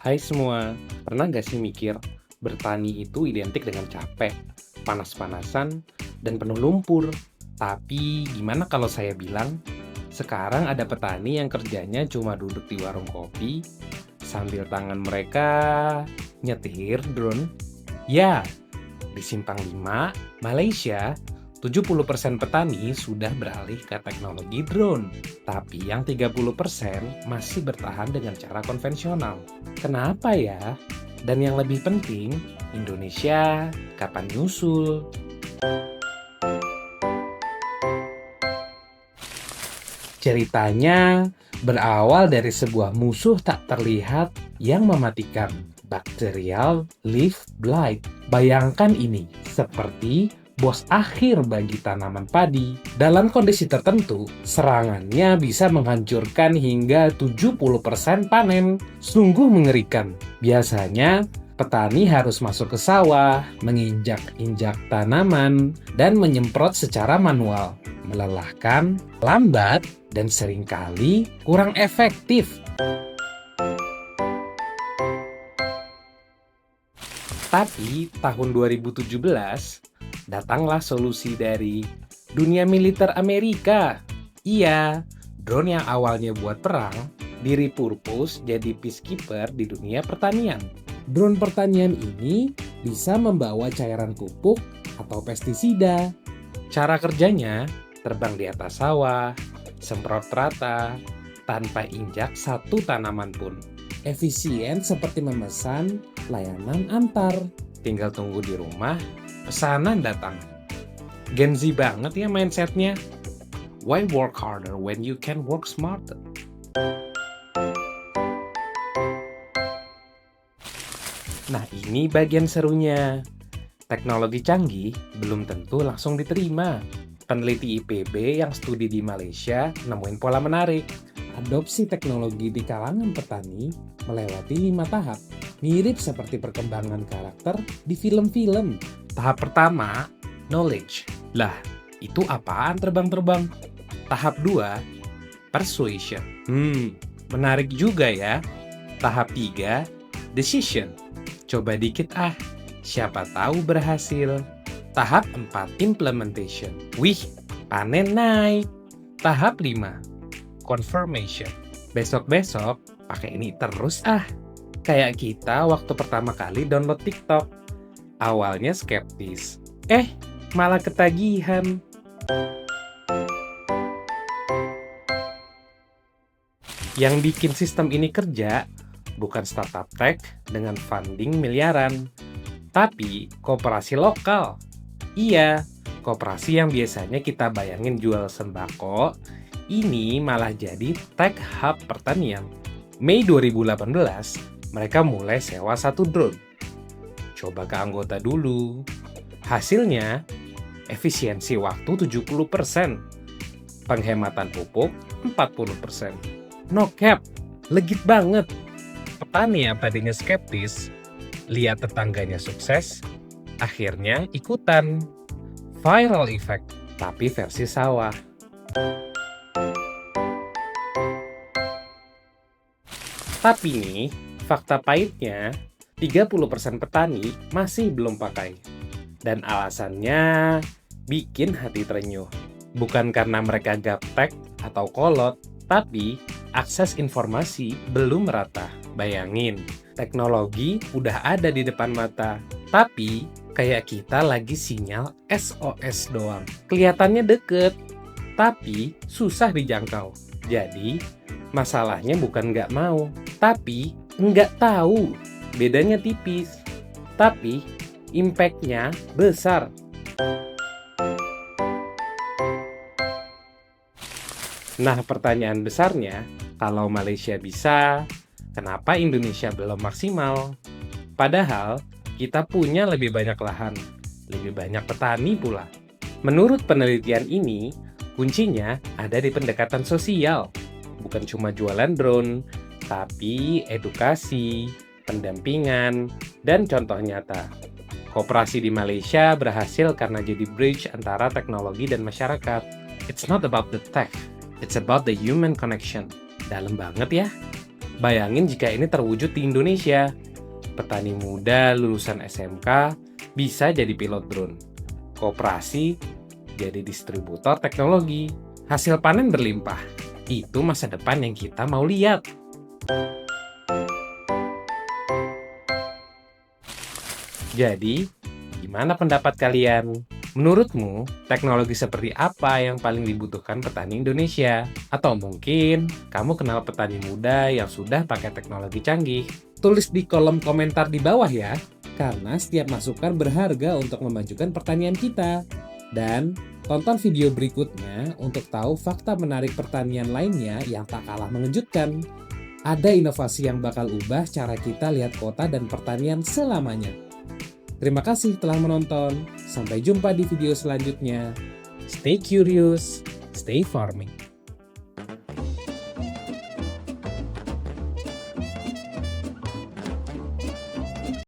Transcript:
Hai semua, pernah nggak sih mikir bertani itu identik dengan capek, panas-panasan, dan penuh lumpur? Tapi gimana kalau saya bilang, sekarang ada petani yang kerjanya cuma duduk di warung kopi, sambil tangan mereka nyetir drone? Ya, di Simpang 5, Malaysia, 70% petani sudah beralih ke teknologi drone. Tapi yang 30% masih bertahan dengan cara konvensional. Kenapa ya? Dan yang lebih penting, Indonesia kapan nyusul? Ceritanya berawal dari sebuah musuh tak terlihat yang mematikan, bakterial leaf blight. Bayangkan ini, seperti bos akhir bagi tanaman padi. Dalam kondisi tertentu, serangannya bisa menghancurkan hingga 70% panen. Sungguh mengerikan. Biasanya, petani harus masuk ke sawah, menginjak-injak tanaman, dan menyemprot secara manual. Melelahkan, lambat, dan seringkali kurang efektif. Tapi tahun 2017 datanglah solusi dari dunia militer Amerika. Iya, drone yang awalnya buat perang direpurpose jadi peacekeeper di dunia pertanian. Drone pertanian ini bisa membawa cairan pupuk atau pestisida. Cara kerjanya terbang di atas sawah, semprot rata, tanpa injak satu tanaman pun. Efisien seperti memesan layanan antar. Tinggal tunggu di rumah, pesanan datang. Gen Z banget ya mindsetnya. Why work harder when you can work smarter? Nah, ini bagian serunya. Teknologi canggih belum tentu langsung diterima. Peneliti IPB yang studi di Malaysia nemuin pola menarik. Adopsi teknologi di kalangan petani melewati 5 tahap, mirip seperti perkembangan karakter di film-film. Tahap pertama, knowledge. Lah, itu apaan terbang-terbang? Tahap 2, persuasion. Menarik juga ya. Tahap 3, decision. Coba dikit siapa tahu berhasil. Tahap 4, implementation. Wih, panen naik. Tahap 5, confirmation. Besok-besok pakai ini terus Kayak kita waktu pertama kali download TikTok. Awalnya skeptis. Malah ketagihan. Yang bikin sistem ini kerja bukan startup tech dengan funding miliaran, tapi koperasi lokal. Iya, koperasi yang biasanya kita bayangin jual sembako, ini malah jadi tech hub pertanian. Mei 2018, mereka mulai sewa satu drone. Coba ke anggota dulu. Hasilnya, efisiensi waktu 70%, penghematan pupuk 40%. No cap, legit banget. Petani yang tadinya skeptis, lihat tetangganya sukses, akhirnya ikutan. Viral effect, tapi versi sawah. Tapi nih, fakta pahitnya, 30% petani masih belum pakai. Dan alasannya bikin hati terenyuh. Bukan karena mereka gaptek atau kolot, tapi akses informasi belum merata. Bayangin, teknologi udah ada di depan mata, tapi kayak kita lagi sinyal SOS doang. Kelihatannya deket, tapi susah dijangkau. Jadi, masalahnya bukan nggak mau, tapi nggak tahu. Bedanya tipis, tapi impact-nya besar. Nah, pertanyaan besarnya, kalau Malaysia bisa, kenapa Indonesia belum maksimal? Padahal, kita punya lebih banyak lahan, lebih banyak petani pula. Menurut penelitian ini, kuncinya ada di pendekatan sosial. Bukan cuma jualan drone, tapi edukasi, pendampingan, dan contoh nyata. Koperasi di Malaysia berhasil karena jadi bridge antara teknologi dan masyarakat. It's not about the tech, it's about the human connection. Dalam banget ya. Bayangin jika ini terwujud di Indonesia. Petani muda lulusan SMK bisa jadi pilot drone. Koperasi jadi distributor teknologi. Hasil panen berlimpah. Itu masa depan yang kita mau lihat. Jadi, gimana pendapat kalian? Menurutmu, teknologi seperti apa yang paling dibutuhkan petani Indonesia? Atau mungkin kamu kenal petani muda yang sudah pakai teknologi canggih? Tulis di kolom komentar di bawah ya, karena setiap masukan berharga untuk memajukan pertanian kita. Dan tonton video berikutnya untuk tahu fakta menarik pertanian lainnya yang tak kalah mengejutkan. Ada inovasi yang bakal ubah cara kita lihat kota dan pertanian selamanya. Terima kasih telah menonton. Sampai jumpa di video selanjutnya. Stay curious, stay farming.